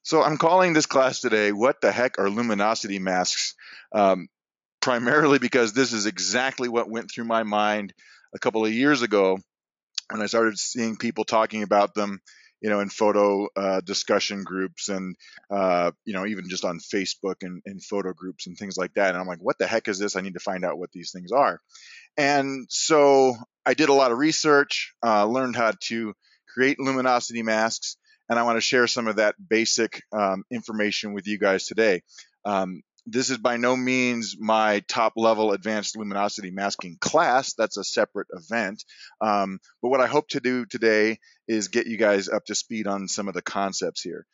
So I'm calling this class today, What the Heck are Luminosity Masks? Um, Primarily because this is exactly what went through my mind a couple of years ago when I started seeing people talking about them, in photo discussion groups and, even just on Facebook and photo groups and things like that. And I'm like, what the heck is this? I need to find out what these things are. And so I did a lot of research, learned how to create luminosity masks, and I want to share some of that basic information with you guys today. This is by no means my top level advanced luminosity masking class. That's a separate event. But what I hope to do today is get you guys up to speed on some of the concepts here.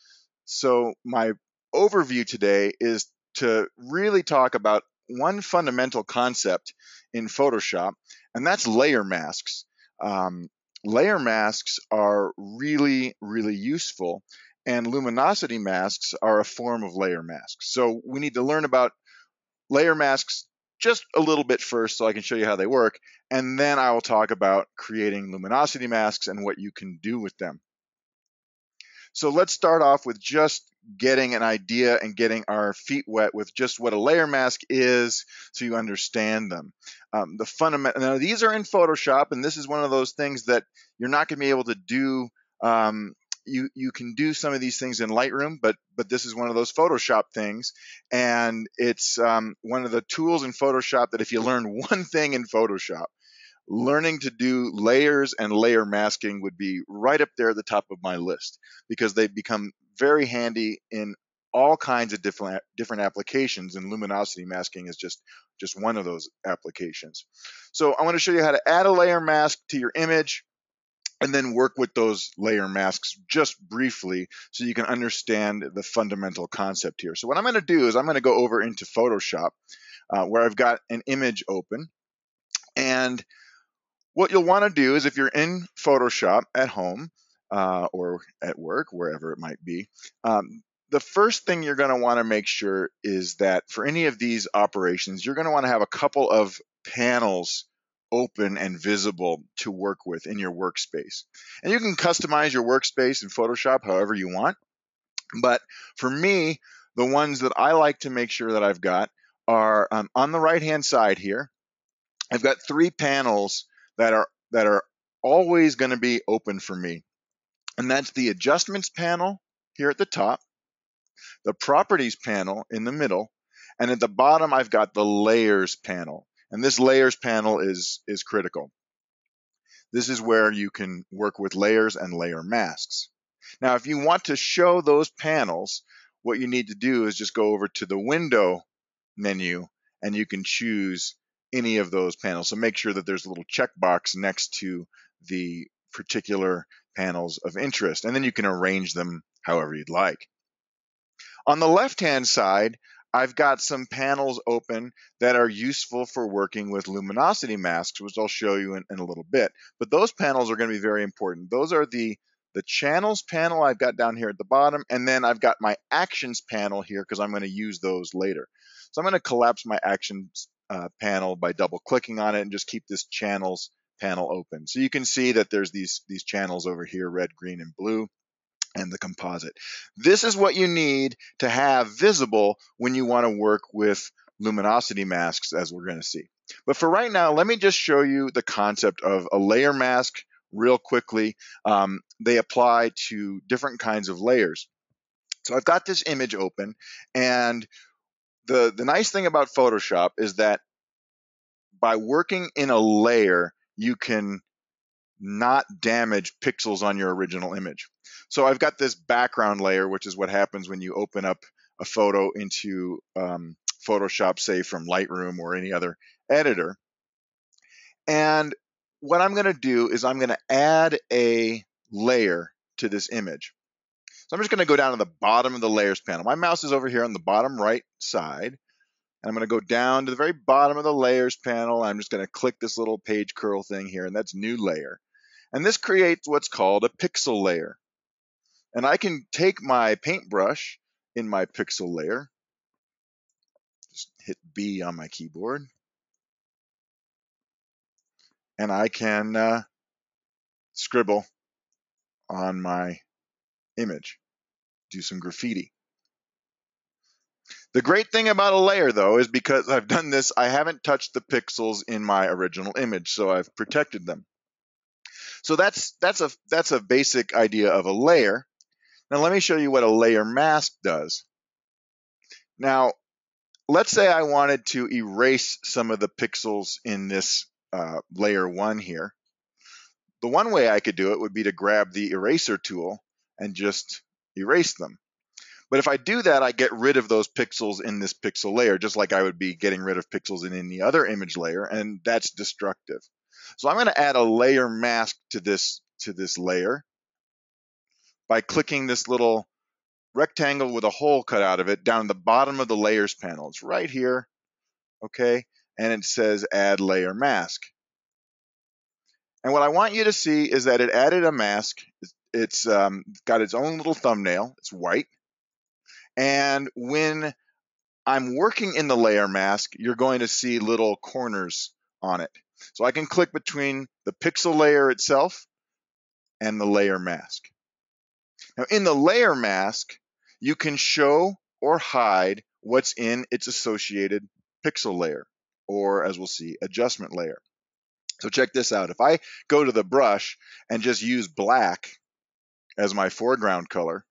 So my overview today is to really talk about one fundamental concept in Photoshop, and that's layer masks. Um, Layer masks are really, really useful, and luminosity masks are a form of layer masks. So we need to learn about layer masks just a little bit first so I can show you how they work, and then I will talk about creating luminosity masks and what you can do with them. So let's start off with just getting an idea and getting our feet wet with just what a layer mask is so you understand them. The fundamental, now these are in Photoshop, and this is one of those things that you're not going to be able to do. You can do some of these things in Lightroom, but this is one of those Photoshop things, and it's one of the tools in Photoshop that if you learn one thing in Photoshop, learning to do layers and layer masking would be right up there at the top of my list because they've become very handy in all kinds of different applications, and luminosity masking is just one of those applications. So I want to show you how to add a layer mask to your image and then work with those layer masks just briefly so you can understand the fundamental concept here. So what I'm going to do is I'm going to go over into Photoshop where I've got an image open, and what you'll want to do is if you're in Photoshop at home or at work, wherever it might be, the first thing you're going to want to make sure is that for any of these operations, you're going to want to have a couple of panels open and visible to work with in your workspace. And you can customize your workspace in Photoshop however you want. But for me, the ones that I like to make sure that I've got are on the right-hand side here. I've got three panels that are always going to be open for me. And that's the adjustments panel here at the top, the properties panel in the middle, and at the bottom I've got the layers panel. And this layers panel is critical. This is where you can work with layers and layer masks. Now, if you want to show those panels, what you need to do is just go over to the window menu and you can choose any of those panels. So make sure that there's a little checkbox next to the particular panels of interest, and then you can arrange them however you'd like. On the left-hand side, I've got some panels open that are useful for working with luminosity masks, which I'll show you in a little bit. But those panels are going to be very important. Those are the channels panel I've got down here at the bottom, and then I've got my actions panel here because I'm going to use those later. So I'm going to collapse my actions panel by double clicking on it and just keep this channels panel open. So you can see that there's these channels over here, red, green, and blue, and the composite. This is what you need to have visible when you want to work with luminosity masks, as we're going to see. But for right now, let me just show you the concept of a layer mask real quickly. They apply to different kinds of layers. So I've got this image open, and the nice thing about Photoshop is that by working in a layer, you can not damage pixels on your original image. So I've got this background layer, which is what happens when you open up a photo into Photoshop, say from Lightroom or any other editor. And what I'm going to do is I'm going to add a layer to this image. So I'm just going to go down to the bottom of the layers panel. My mouse is over here on the bottom right side. And I'm going to go down to the very bottom of the layers panel. I'm just going to click this little page curl thing here, and that's new layer. And this creates what's called a pixel layer. And I can take my paintbrush in my pixel layer, just hit B on my keyboard, and I can scribble on my image. do some graffiti. The great thing about a layer, though, is because I've done this, I haven't touched the pixels in my original image, so I've protected them. So that's a basic idea of a layer. Now let me show you what a layer mask does. Now, let's say I wanted to erase some of the pixels in this layer 1 here. The one way I could do it would be to grab the eraser tool and just erase them. But if I do that, I get rid of those pixels in this pixel layer, just like I would be getting rid of pixels in any other image layer, and that's destructive. So I'm going to add a layer mask to this layer by clicking this little rectangle with a hole cut out of it down the bottom of the layers panel. It's right here, okay? And it says add layer mask. And what I want you to see is that it added a mask. It's got its own little thumbnail. It's white. And when I'm working in the layer mask, you're going to see little corners on it. So I can click between the pixel layer itself and the layer mask. Now in the layer mask, you can show or hide what's in its associated pixel layer, or as we'll see, adjustment layer. So check this out. If I go to the brush and just use black as my foreground color,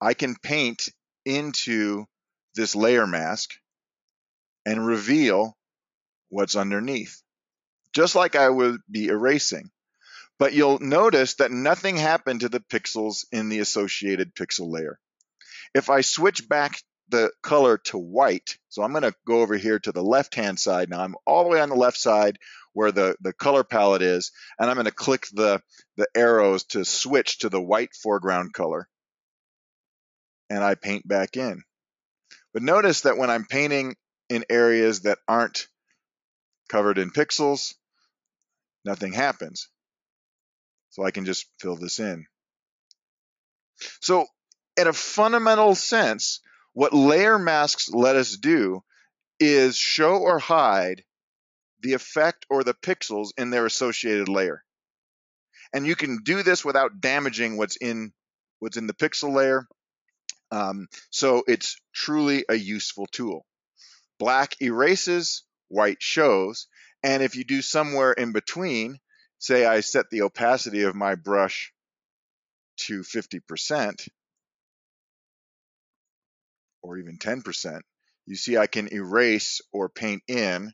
I can paint into this layer mask and reveal what's underneath, just like I would be erasing. But you'll notice that nothing happened to the pixels in the associated pixel layer. If I switch back the color to white, so I'm going to go over here to the left-hand side now. I'm all the way on the left side where the color palette is, and I'm going to click the arrows to switch to the white foreground color, and I paint back in. But notice that when I'm painting in areas that aren't covered in pixels, nothing happens. So I can just fill this in. So in a fundamental sense, what layer masks let us do is show or hide the effect or the pixels in their associated layer. And you can do this without damaging what's in the pixel layer. So it's truly a useful tool. Black erases, white shows, and if you do somewhere in between, say I set the opacity of my brush to 50% or even 10%, you see I can erase or paint in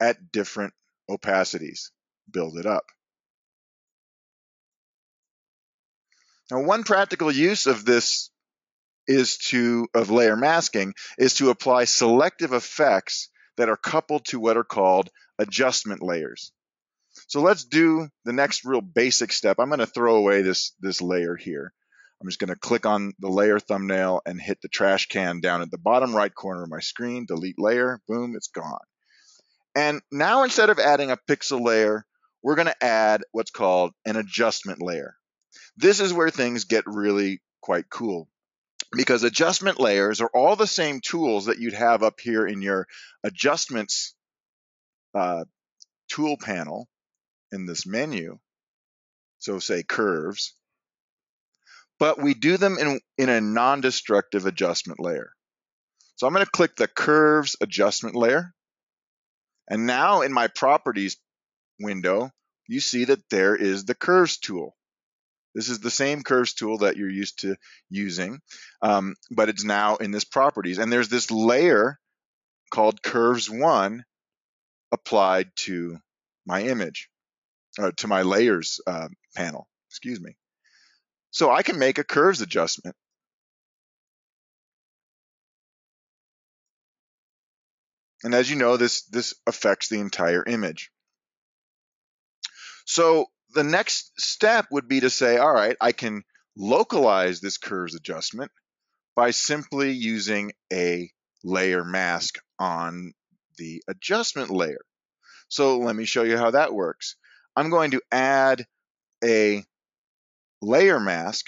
at different opacities, build it up. Now, one practical use of this of layer masking is to apply selective effects that are coupled to what are called adjustment layers. So let's do the next real basic step. I'm going to throw away this layer here. I'm just going to click on the layer thumbnail and hit the trash can down at the bottom right corner of my screen, delete layer, boom, it's gone. And now instead of adding a pixel layer, we're going to add what's called an adjustment layer. This is where things get really quite cool, because adjustment layers are all the same tools that you'd have up here in your adjustments tool panel in this menu. So say curves, but we do them in a non-destructive adjustment layer. So I'm going to click the curves adjustment layer. And now in my properties window, you see that there is the curves tool. This is the same curves tool that you're used to using, but it's now in this properties. And there's this layer called curves 1 applied to my image, to my layers panel, excuse me. So I can make a curves adjustment. And as you know, this affects the entire image. So the next step would be to say, all right, I can localize this curves adjustment by simply using a layer mask on the adjustment layer. So let me show you how that works. I'm going to add a layer mask,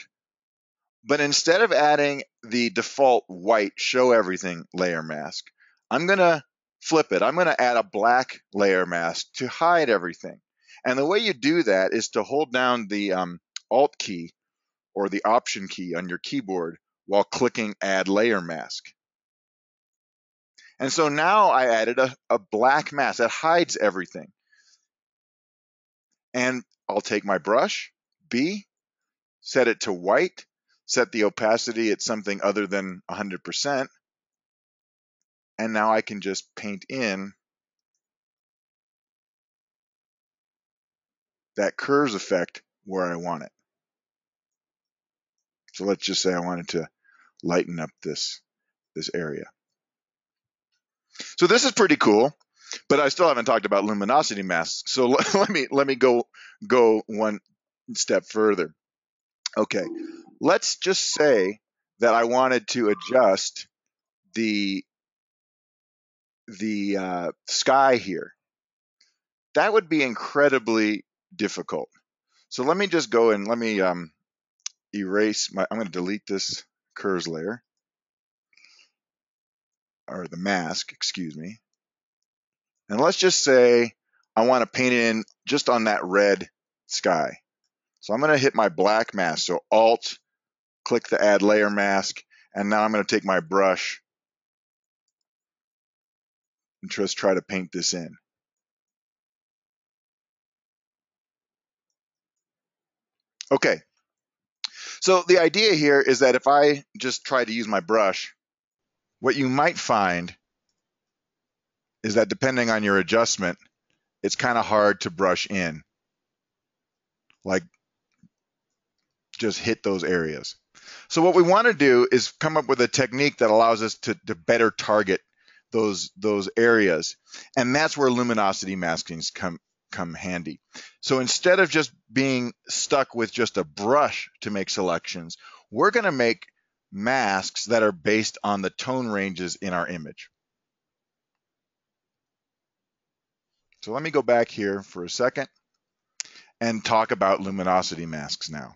but instead of adding the default white show everything layer mask, I'm going to flip it. I'm going to add a black layer mask to hide everything. And the way you do that is to hold down the Alt key or the Option key on your keyboard while clicking Add Layer Mask. And so now I added a black mask that hides everything. And I'll take my brush, B, set it to white, set the opacity at something other than 100%, and now I can just paint in that curves effect where I want it. So let's just say I wanted to lighten up this area. So this is pretty cool, but I still haven't talked about luminosity masks. So let me go one step further. Okay, let's just say that I wanted to adjust the sky here. That would be incredibly difficult. So let me just go and let me erase my, I'm going to delete this curves layer, or the mask, excuse me. And let's just say I want to paint it in just on that red sky. So I'm going to hit my black mask. So Alt, click the Add Layer Mask, and now I'm going to take my brush and just try to paint this in. Okay. So the idea here is that if I just try to use my brush, what you might find is that depending on your adjustment, it's kind of hard to brush in. Like, just hit those areas. So what we want to do is come up with a technique that allows us to better target those areas. And that's where luminosity maskings come handy. So instead of just being stuck with just a brush to make selections, we're going to make masks that are based on the tone ranges in our image. So let me go back here for a second and talk about luminosity masks now.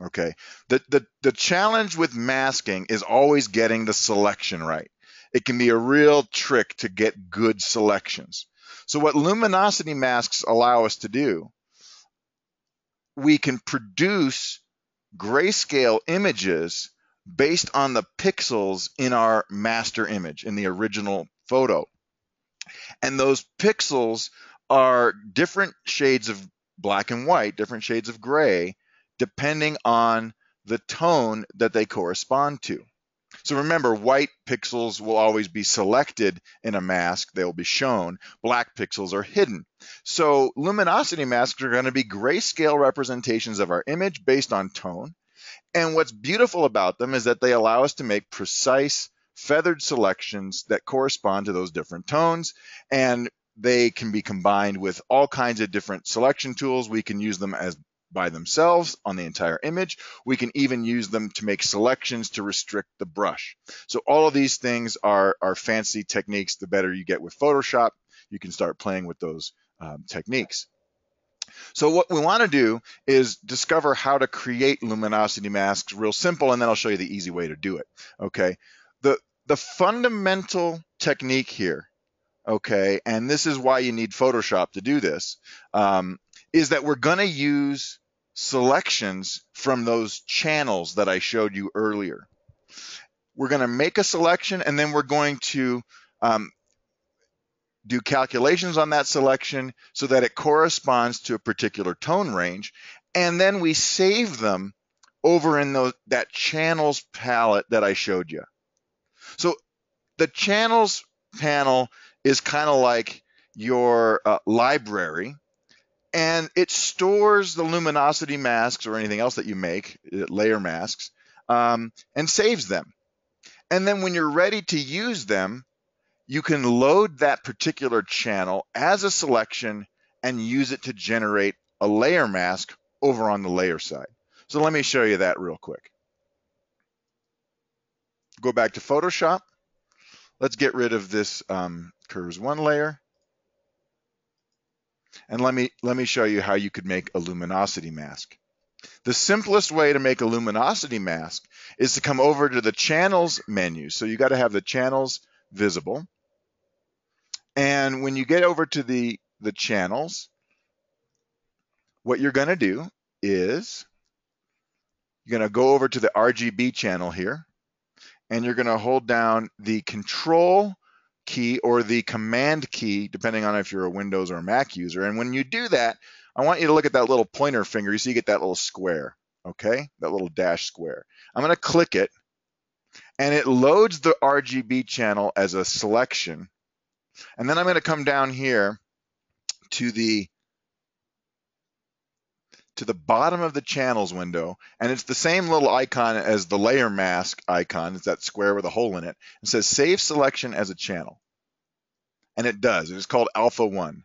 Okay, the challenge with masking is always getting the selection right. It can be a real trick to get good selections. So what luminosity masks allow us to do, we can produce grayscale images based on the pixels in our master image, in the original photo. And those pixels are different shades of black and white, different shades of gray, depending on the tone that they correspond to. So remember, white pixels will always be selected in a mask. They will be shown. Black pixels are hidden. So luminosity masks are going to be grayscale representations of our image based on tone. And what's beautiful about them is that they allow us to make precise feathered selections that correspond to those different tones. And they can be combined with all kinds of different selection tools. We can use them as by themselves on the entire image. We can even use them to make selections to restrict the brush. So all of these things are fancy techniques. The better you get with Photoshop, you can start playing with those techniques. So what we want to do is discover how to create luminosity masks real simple, and then I'll show you the easy way to do it. Okay, the fundamental technique here, okay, and this is why you need Photoshop to do this, is that we're going to use selections from those channels that I showed you earlier. We're going to make a selection, and then we're going to do calculations on that selection so that it corresponds to a particular tone range, and then we save them over in that channels palette that I showed you. So the channels panel is kind of like your library, and it stores the luminosity masks or anything else that you make, layer masks, and saves them. And then when you're ready to use them, you can load that particular channel as a selection and use it to generate a layer mask over on the layer side. So let me show you that real quick. Go back to Photoshop. Let's get rid of this curves one layer. And let me show you how you could make a luminosity mask. The simplest way to make a luminosity mask is to come over to the channels menu. So you got to have the channels visible. And when you get over to the channels, what you're going to do is you're going to go over to the RGB channel here, and you're going to hold down the Control key or the Command key, depending on if you're a Windows or a Mac user. And when you do that, I want you to look at that little pointer finger. You see you get that little square, okay? That little dash square. I'm going to click it, and it loads the RGB channel as a selection. And then I'm going to come down here to the bottom of the channels window, and it's the same little icon as the layer mask icon. It's that square with a hole in it. It says save selection as a channel, and it does. It is called Alpha 1.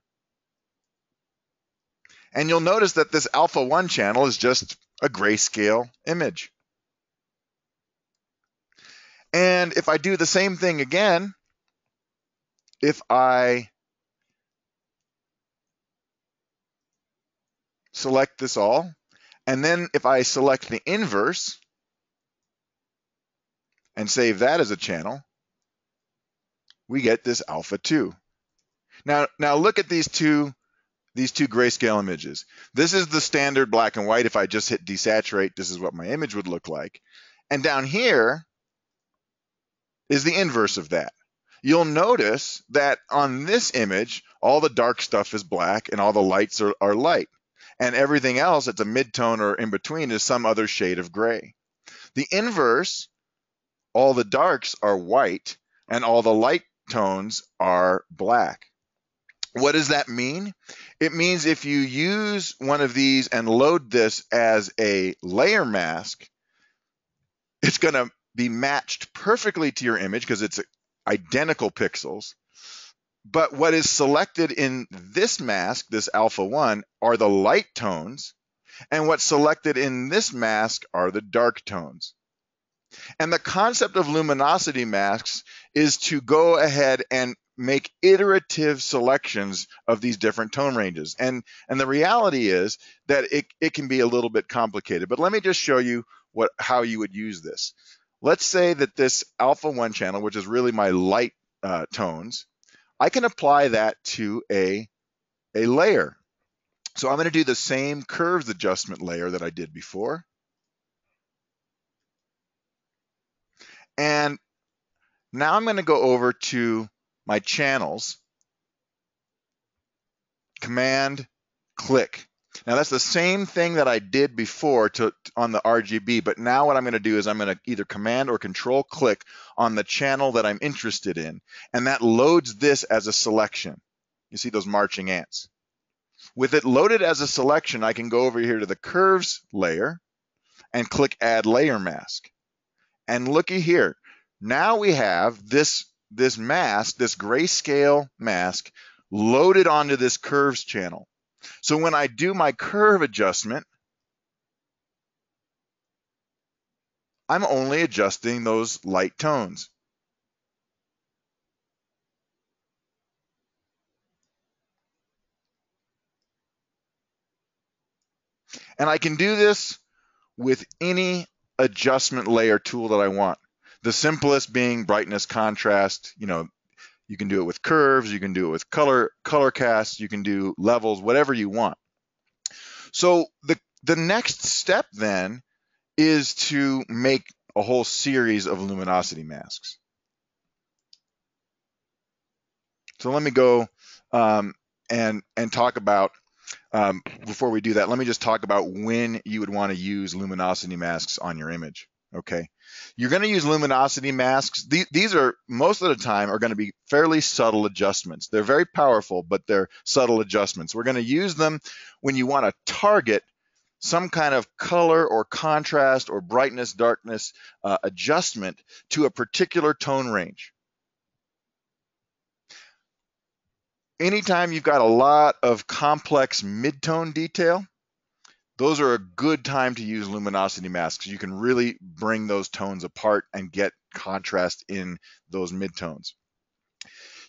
And you'll notice that this Alpha 1 channel is just a grayscale image. And if I do the same thing again, if I select this all, and then if I select the inverse and save that as a channel, we get this Alpha 2. Now look at these two grayscale images. This is the standard black and white. If I just hit desaturate, this is what my image would look like. And down here is the inverse of that. You'll notice that on this image, all the dark stuff is black and all the lights are light. And everything else that's a midtone or in between is some other shade of gray. The inverse, all the darks are white and all the light tones are black. What does that mean? It means if you use one of these and load this as a layer mask, it's going to be matched perfectly to your image because it's identical pixels. But what is selected in this mask, this Alpha 1, are the light tones, and what's selected in this mask are the dark tones. And the concept of luminosity masks is to go ahead and make iterative selections of these different tone ranges. And the reality is that it can be a little bit complicated, but let me just show you how you would use this. Let's say that this Alpha 1 channel, which is really my light tones, I can apply that to a layer. So I'm going to do the same curves adjustment layer that I did before. And now I'm going to go over to my channels, Command, click. Now that's the same thing that I did before on the RGB, but now what I'm going to do is I'm going to either Command or Control click on the channel that I'm interested in, and that loads this as a selection. You see those marching ants. With it loaded as a selection, I can go over here to the curves layer and click Add Layer Mask. And looky here, now we have this mask, this grayscale mask, loaded onto this curves channel. So when I do my curve adjustment, I'm only adjusting those light tones. And I can do this with any adjustment layer tool that I want. The simplest being brightness, contrast. You can do it with curves, you can do it with color cast, you can do levels, whatever you want. So the next step then is to make a whole series of luminosity masks. So let me go and talk about, before we do that, let me just talk about when you would want to use luminosity masks on your image. Okay, you're going to use luminosity masks. These are, most of the time, are going to be fairly subtle adjustments. They're very powerful, but they're subtle adjustments. We're going to use them when you want to target some kind of color or contrast or brightness, darkness adjustment to a particular tone range. Anytime you've got a lot of complex midtone detail, those are a good time to use luminosity masks. You can really bring those tones apart and get contrast in those midtones.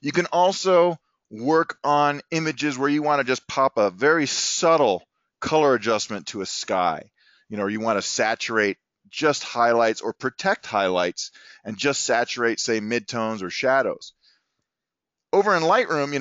You can also work on images where you want to just pop a very subtle color adjustment to a sky. Or you want to saturate just highlights or protect highlights and just saturate, say, midtones or shadows. Over in Lightroom,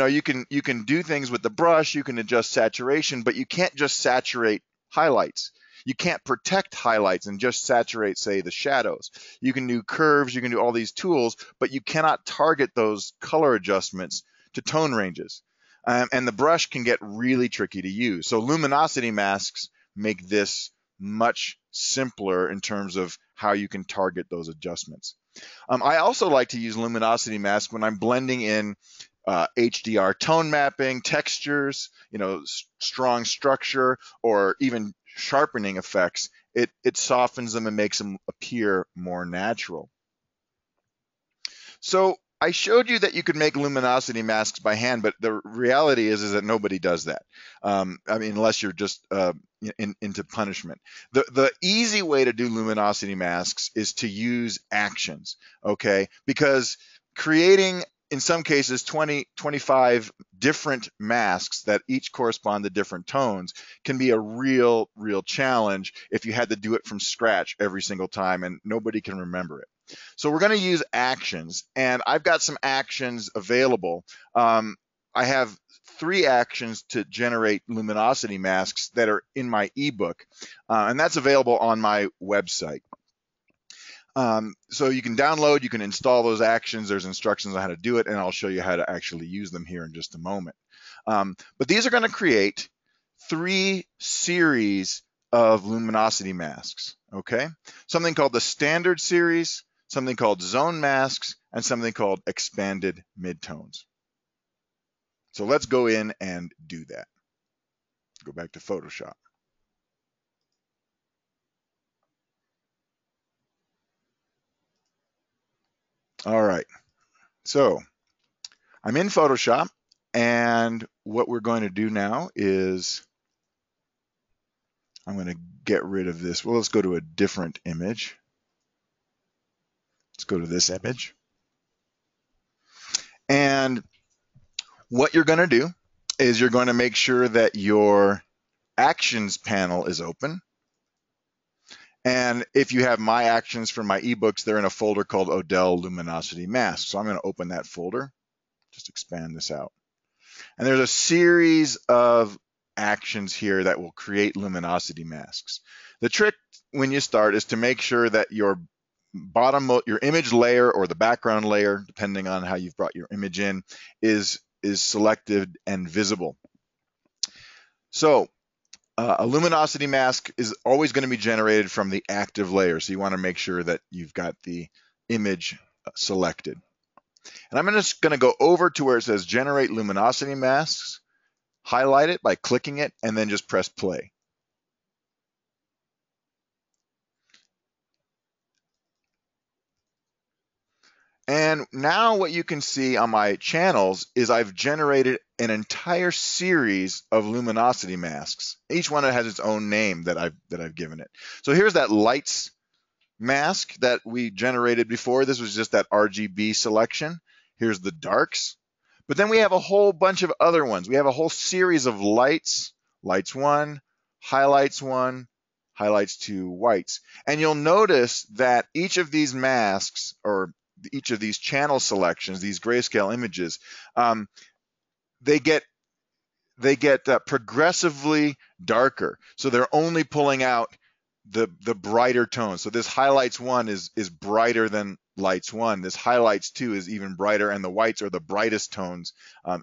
you can do things with the brush, you can adjust saturation, but you can't just saturate highlights. You can't protect highlights and just saturate, say, the shadows. You can do curves, you can do all these tools, but you cannot target those color adjustments to tone ranges. And the brush can get really tricky to use. So luminosity masks make this much simpler in terms of how you can target those adjustments. I also like to use luminosity masks when I'm blending in HDR tone mapping, textures, strong structure, or even sharpening effects. It softens them and makes them appear more natural. So I showed you that you could make luminosity masks by hand, but the reality is that nobody does that. Unless you're just into punishment. The easy way to do luminosity masks is to use actions, okay? Because creating, in some cases, 20, 25 different masks that each correspond to different tones can be a real challenge if you had to do it from scratch every single time and nobody can remember it. So we're going to use actions, and I've got some actions available. I have 3 actions to generate luminosity masks that are in my ebook, and that's available on my website. So you can download, you can install those actions. There's instructions on how to do it, and I'll show you how to actually use them here in just a moment. But these are going to create 3 series of luminosity masks, okay? Something called the standard series, something called zone masks, and something called expanded midtones. So let's go in and do that. Go back to Photoshop. All right, so I'm in Photoshop, and what we're going to do now is I'm going to get rid of this. Well, let's go to a different image. Let's go to this image. And what you're going to do is you're going to make sure that your actions panel is open. And if you have my actions from my ebooks, they're in a folder called Odell Luminosity Masks. So I'm going to open that folder, just expand this out. And there's a series of actions here that will create luminosity masks. The trick when you start is to make sure that your image layer or the background layer, depending on how you've brought your image in, is selected and visible. So a luminosity mask is always going to be generated from the active layer. So you want to make sure that you've got the image selected. And I'm just going to go over to where it says generate luminosity masks, highlight it by clicking it, and then just press play. And now what you can see on my channels is I've generated an entire series of luminosity masks. Each one has its own name that I've given it. So here's that lights mask that we generated before. This was just that RGB selection. Here's the darks. But then we have a whole bunch of other ones. We have a whole series of lights, lights 1, highlights 1, highlights 2, whites. And you'll notice that each of these masks, or each of these channel selections, these grayscale images, they get progressively darker. So they're only pulling out the brighter tones. So this highlights 1 is brighter than lights 1. This highlights 2 is even brighter, and the whites are the brightest tones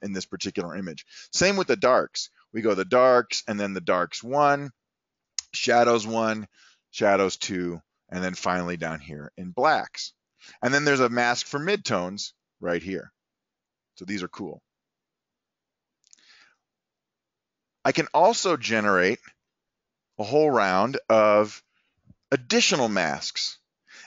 in this particular image. Same with the darks. We go the darks, and then the darks 1, shadows 1, shadows 2, and then finally down here in blacks. And then there's a mask for midtones right here. So these are cool. I can also generate a whole round of additional masks.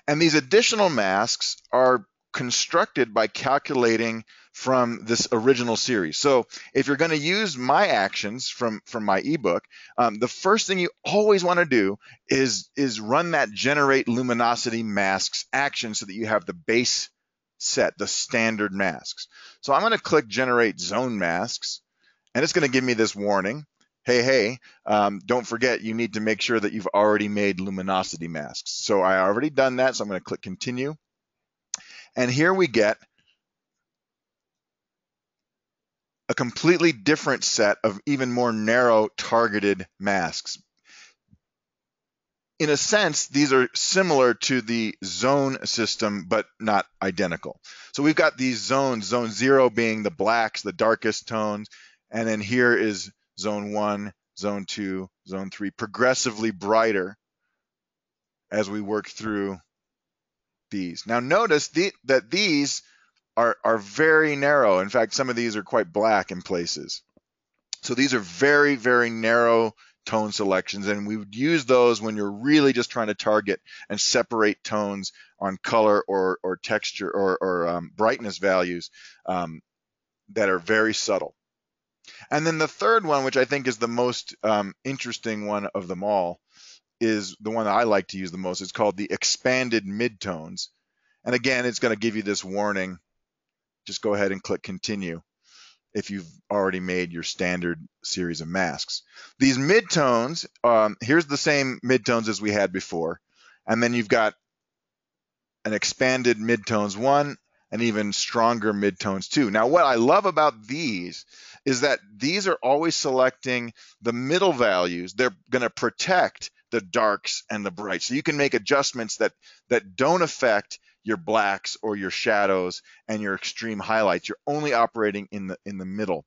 And these additional masks are constructed by calculating from this original series. So if you're going to use my actions from my ebook, the first thing you always want to do is run that generate luminosity masks action so that you have the base set, the standard masks. So I'm going to click generate zone masks, and it's going to give me this warning. Hey, don't forget, you need to make sure that you've already made luminosity masks. So I already done that, so I'm going to click continue. And here we get a completely different set of even more narrow targeted masks. in a sense, these are similar to the zone system, but not identical. So we've got these zones, zone 0 being the blacks, the darkest tones, and then here is zone 1, zone 2, zone 3, progressively brighter as we work through these. Now notice that these are very narrow. In fact, some of these are quite black in places. So these are very, very narrow tone selections, and we would use those when you're really just trying to target and separate tones on color or texture or brightness values that are very subtle. And then the third one, which I think is the most interesting one of them all, is the one that I like to use the most. It's called the expanded midtones. And again, it's going to give you this warning. Just go ahead and click continue if you've already made your standard series of masks. These midtones, here's the same midtones as we had before. And then you've got an expanded midtones 1 and even stronger midtones 2. Now, what I love about these is that these are always selecting the middle values. They're going to protect the darks and the brights. So you can make adjustments that don't affect your blacks or your shadows and your extreme highlights. You're only operating in the middle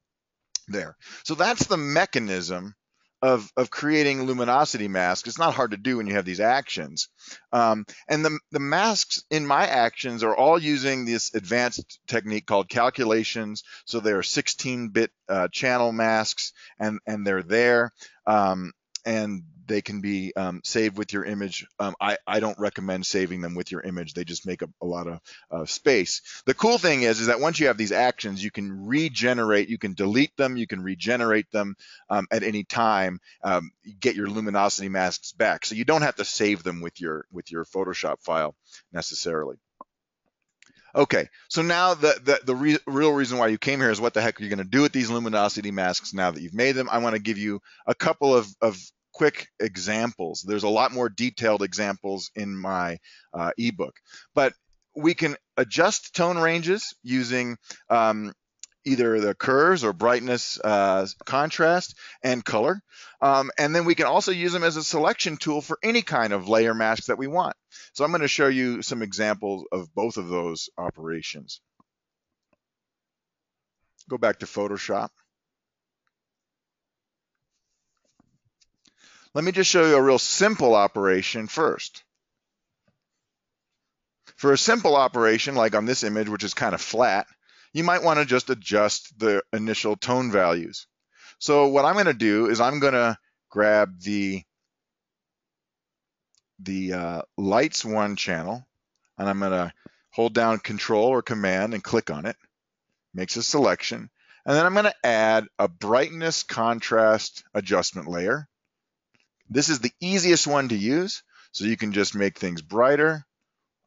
there. So that's the mechanism of creating luminosity masks. It's not hard to do when you have these actions. And the masks in my actions are all using this advanced technique called calculations. So they're 16-bit channel masks, and they're there. And they can be saved with your image. I don't recommend saving them with your image. They just make a lot of space. The cool thing is that once you have these actions, you can regenerate, you can delete them, you can regenerate them at any time, get your luminosity masks back. So you don't have to save them with your Photoshop file necessarily. Okay, so now the real reason why you came here is what the heck are you going to do with these luminosity masks now that you've made them? I want to give you a couple of quick examples. There's a lot more detailed examples in my ebook, but we can adjust tone ranges using either the curves or brightness, contrast, and color. And then we can also use them as a selection tool for any kind of layer mask that we want. So I'm going to show you some examples of both of those operations. Go back to Photoshop. Let me just show you a real simple operation first. For a simple operation, like on this image, which is kind of flat, you might want to just adjust the initial tone values. So what I'm going to do is I'm going to grab the lights 1 channel, and I'm going to hold down Control or Command and click on it. Makes a selection. And then I'm going to add a brightness contrast adjustment layer. This is the easiest one to use, so you can just make things brighter,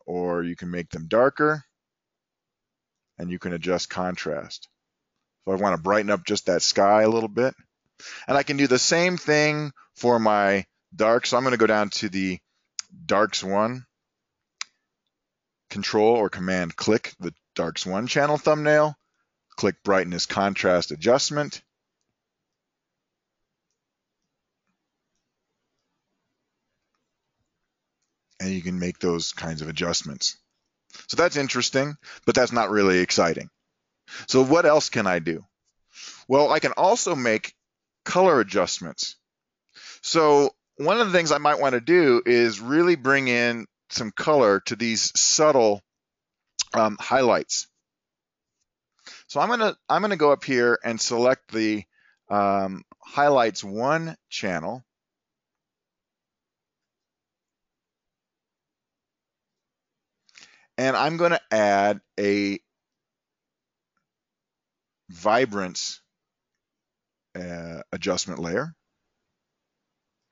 or you can make them darker, and you can adjust contrast. So I want to brighten up just that sky a little bit. And I can do the same thing for my dark. So I'm going to go down to the darks 1, Control or Command click the darks 1 channel thumbnail, click brightness contrast adjustment. And you can make those kinds of adjustments. So that's interesting, but that's not really exciting. So what else can I do? Well, I can also make color adjustments. So one of the things I might want to do is really bring in some color to these subtle highlights. So I'm gonna go up here and select the highlights 1 channel. And I'm going to add a vibrance adjustment layer,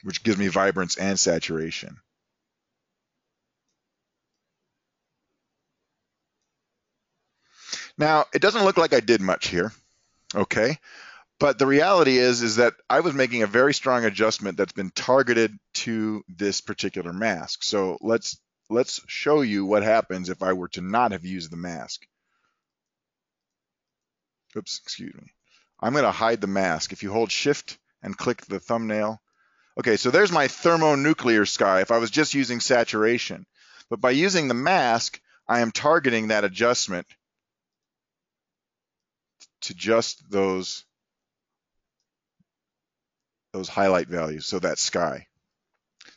which gives me vibrance and saturation. Now, it doesn't look like I did much here, okay? But the reality is that I was making a very strong adjustment that's been targeted to this particular mask. So let's show you what happens if I were to not have used the mask. Oops, excuse me. I'm going to hide the mask. If you hold Shift and click the thumbnail, Okay, so there's my thermonuclear sky if I was just using saturation. But by using the mask, I am targeting that adjustment to just those highlight values, so that sky.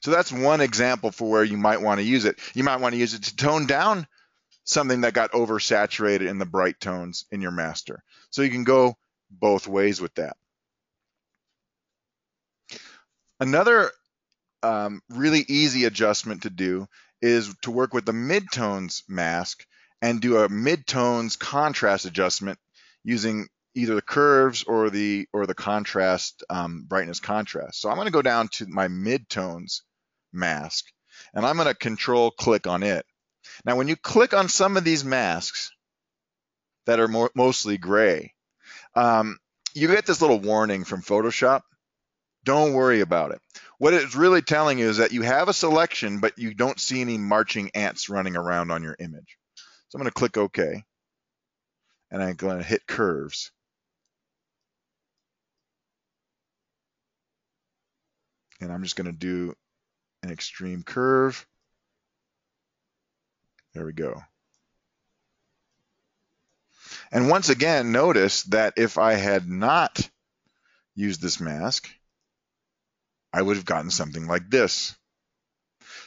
So that's one example for where you might want to use it. You might want to use it to tone down something that got oversaturated in the bright tones in your master. So you can go both ways with that. Another really easy adjustment to do is to work with the midtones mask and do a midtones contrast adjustment using either the curves or the contrast, brightness contrast. So I'm going to go down to my midtones mask and I'm going to control click on it. Now, when you click on some of these masks that are mostly gray, you get this little warning from Photoshop. Don't worry about it. What it's really telling you is that you have a selection, but you don't see any marching ants running around on your image. So I'm going to click OK, and I'm going to hit curves. And I'm just going to do an extreme curve. There we go. And once again, notice that if I had not used this mask, I would have gotten something like this.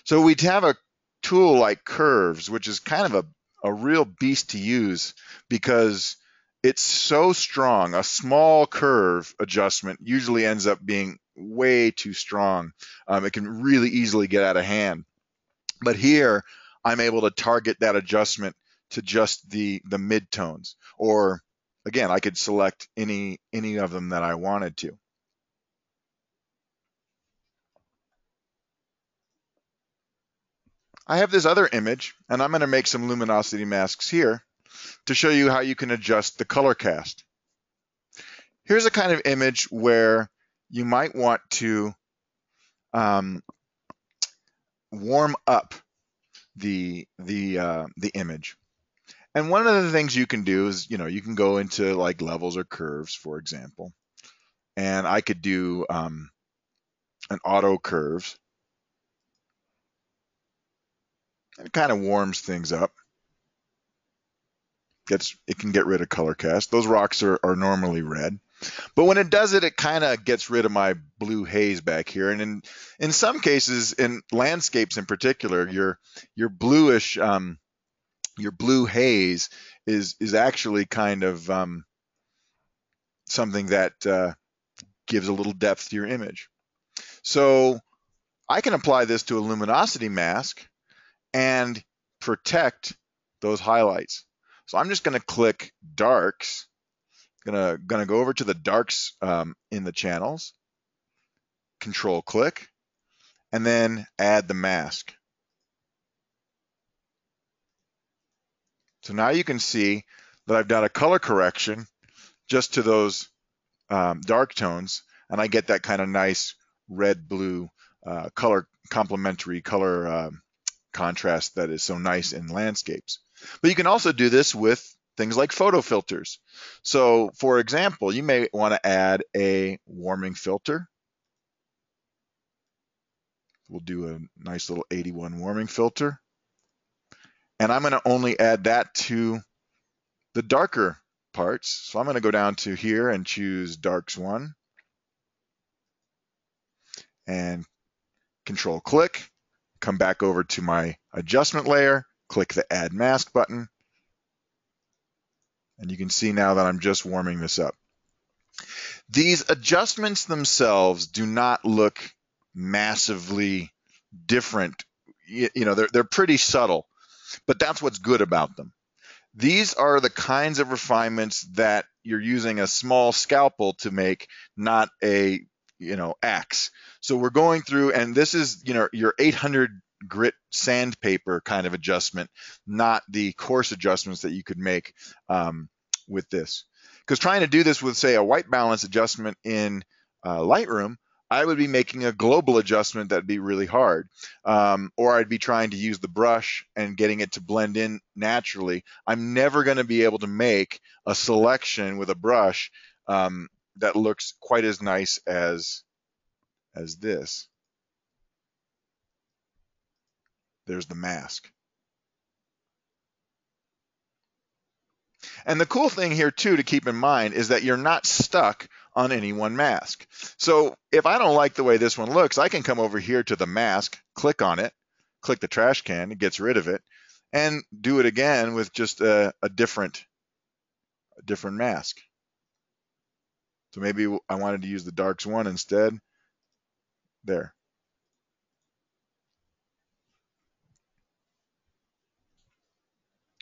So we'd have a tool like curves, which is kind of a real beast to use because it's so strong. A small curve adjustment usually ends up being way too strong. It can really easily get out of hand. But here, I'm able to target that adjustment to just the midtones. Or again, I could select any of them that I wanted to. I have this other image, and I'm going to make some luminosity masks here to show you how you can adjust the color cast. Here's a kind of image where you might want to warm up the image. And one of the things you can do is, you can go into like levels or curves, for example, and I could do an auto curves. It kind of warms things up. It can get rid of color cast. Those rocks are normally red. But when it does it, it kind of gets rid of my blue haze back here. And in some cases, in landscapes in particular, your bluish, your blue haze is actually kind of something that gives a little depth to your image. So I can apply this to a luminosity mask and protect those highlights. So I'm just going to click darks. Gonna go over to the darks in the channels, control click, and then add the mask. So now you can see that I've done a color correction just to those dark tones, and I get that kind of nice red-blue complementary color contrast that is so nice in landscapes. But you can also do this with things like photo filters. So for example, you may want to add a warming filter. We'll do a nice little 81 warming filter. And I'm going to only add that to the darker parts. So I'm going to go down to here and choose darks 1 and control click, come back over to my adjustment layer, click the add mask button. And you can see now that I'm just warming this up. These adjustments themselves do not look massively different. They're pretty subtle, but that's what's good about them. These are the kinds of refinements that you're using a small scalpel to make, not a axe. So we're going through, and this is your 800 grit sandpaper kind of adjustment, not the coarse adjustments that you could make with this. Because trying to do this with, say, a white balance adjustment in Lightroom, I would be making a global adjustment that'd be really hard. Or I'd be trying to use the brush and getting it to blend in naturally. I'm never going to be able to make a selection with a brush that looks quite as nice as as this, there's the mask. And the cool thing here too to keep in mind is that you're not stuck on any one mask. So if I don't like the way this one looks, I can come over here to the mask, click on it, click the trash can, it gets rid of it, and do it again with just a different mask. So maybe I wanted to use the darks one instead. There.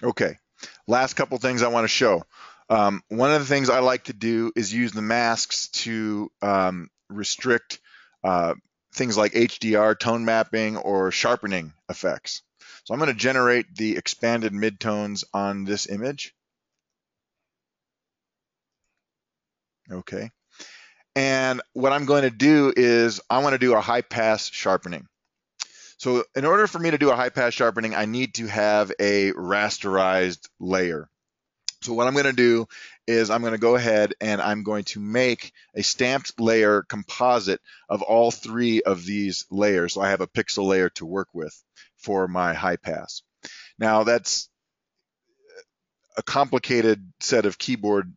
Okay, last couple things I want to show. One of the things I like to do is use the masks to restrict things like HDR, tone mapping, or sharpening effects. So I'm going to generate the expanded midtones on this image. Okay. And what I'm going to do is I want to do a high pass sharpening. So in order for me to do a high pass sharpening, I need to have a rasterized layer. So what I'm going to do is I'm going to go ahead and I'm going to make a stamped layer composite of all three of these layers. So I have a pixel layer to work with for my high pass. Now that's a complicated set of keyboard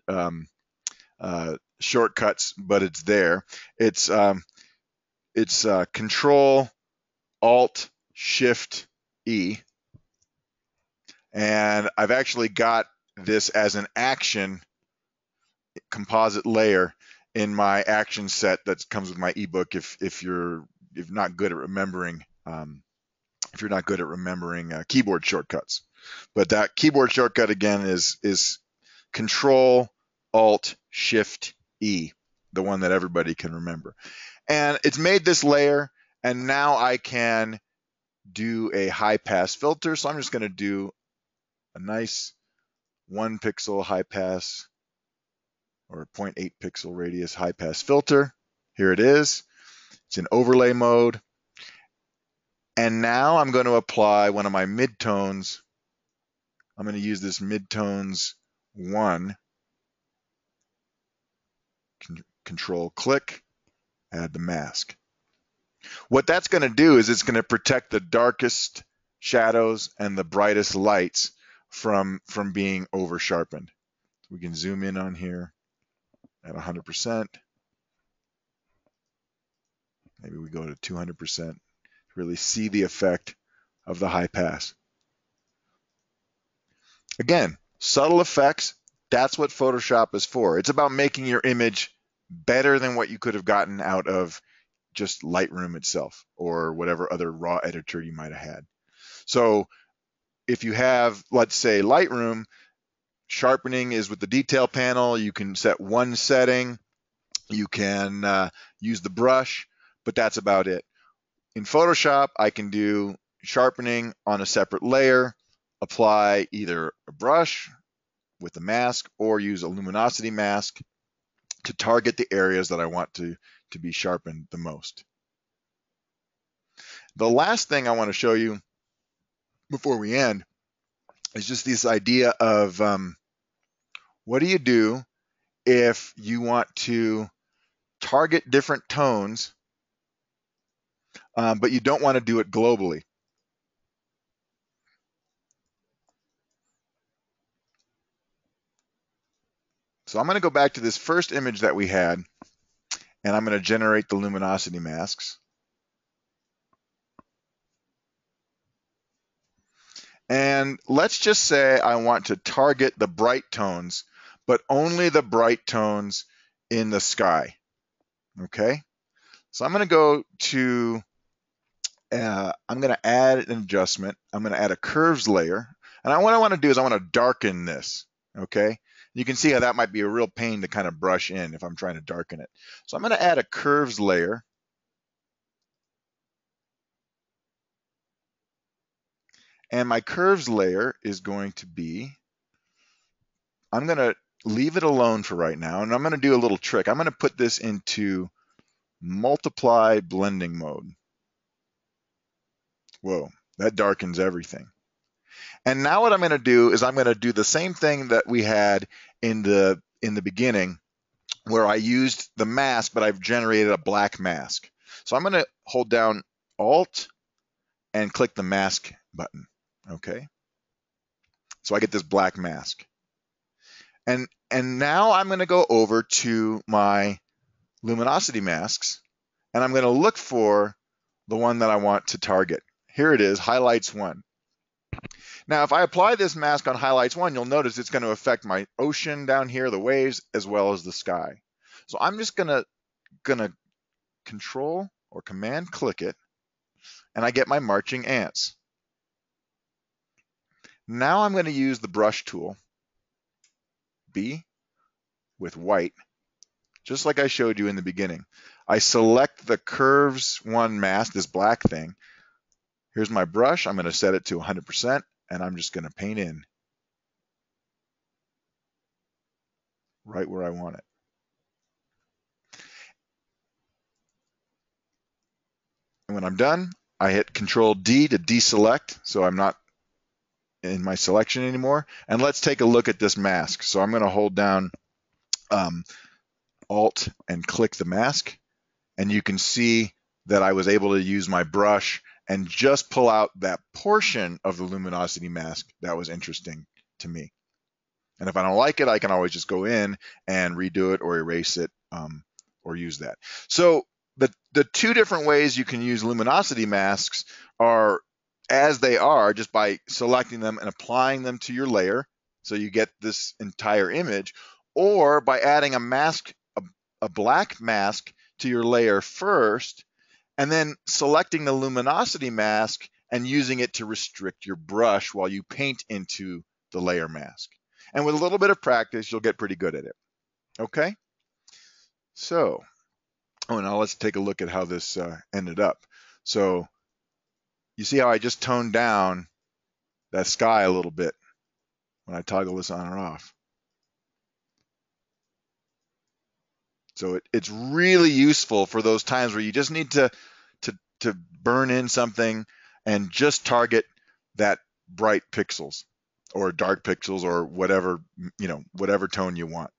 shortcuts, but it's there. It's Control Alt Shift E, and I've actually got this as an action composite layer in my action set that comes with my ebook. If you're not good at remembering keyboard shortcuts, but that keyboard shortcut again is Control Alt Shift E, the one that everybody can remember. And it's made this layer, and now I can do a high pass filter. So I'm just going to do a nice 1 pixel high pass or 0.8 pixel radius high pass filter. Here it is. It's in overlay mode. And now I'm going to apply one of my midtones. I'm going to use this midtones 1. Control click, add the mask. What that's going to do is it's going to protect the darkest shadows and the brightest lights from being over sharpened. We can zoom in on here at 100%. Maybe we go to 200% to really see the effect of the high pass. Again, subtle effects, that's what Photoshop is for. It's about making your image better than what you could have gotten out of just Lightroom itself or whatever other raw editor you might have had. So if you have, let's say, Lightroom, sharpening is with the detail panel. You can set one setting. You can use the brush, but that's about it. In Photoshop, I can do sharpening on a separate layer, apply either a brush with a mask or use a luminosity mask to target the areas that I want to be sharpened the most. The last thing I want to show you before we end is just this idea of what do you do if you want to target different tones, but you don't want to do it globally. So I'm going to go back to this first image that we had, and I'm going to generate the luminosity masks. And let's just say I want to target the bright tones, but only the bright tones in the sky. Okay, so I'm going to go to, I'm going to add an adjustment. I'm going to add a curves layer. And what I want to do is I want to darken this. Okay, you can see how that might be a real pain to kind of brush in if I'm trying to darken it. So I'm going to add a curves layer. And my curves layer is going to be, I'm going to leave it alone for right now. And I'm going to do a little trick. I'm going to put this into multiply blending mode. Whoa, that darkens everything. And now what I'm going to do is I'm going to do the same thing that we had in the beginning where I used the mask, but I've generated a black mask. So I'm going to hold down Alt and click the mask button. Okay. So I get this black mask. And now I'm going to go over to my luminosity masks, and I'm going to look for the one that I want to target. Here it is, highlights 1. Now, if I apply this mask on highlights 1, you'll notice it's going to affect my ocean down here, the waves, as well as the sky. So I'm just going to control or command click it, and I get my marching ants. Now I'm going to use the brush tool, B, with white, just like I showed you in the beginning. I select the curves 1 mask, this black thing. Here's my brush. I'm going to set it to 100%, and I'm just going to paint in right where I want it. And when I'm done, I hit Control D to deselect, so I'm not in my selection anymore. And let's take a look at this mask. So I'm going to hold down Alt and click the mask, and you can see that I was able to use my brush and just pull out that portion of the luminosity mask that was interesting to me. And if I don't like it, I can always just go in and redo it or erase it or use that. So the 2 different ways you can use luminosity masks are as they are, just by selecting them and applying them to your layer so you get this entire image, or by adding a mask, a black mask to your layer first, and then selecting the luminosity mask and using it to restrict your brush while you paint into the layer mask. And with a little bit of practice, you'll get pretty good at it. Okay? So, now let's take a look at how this ended up. So, you see how I just toned down that sky a little bit when I toggle this on or off. So it's really useful for those times where you just need to burn in something and just target that bright pixels or dark pixels or whatever, whatever tone you want.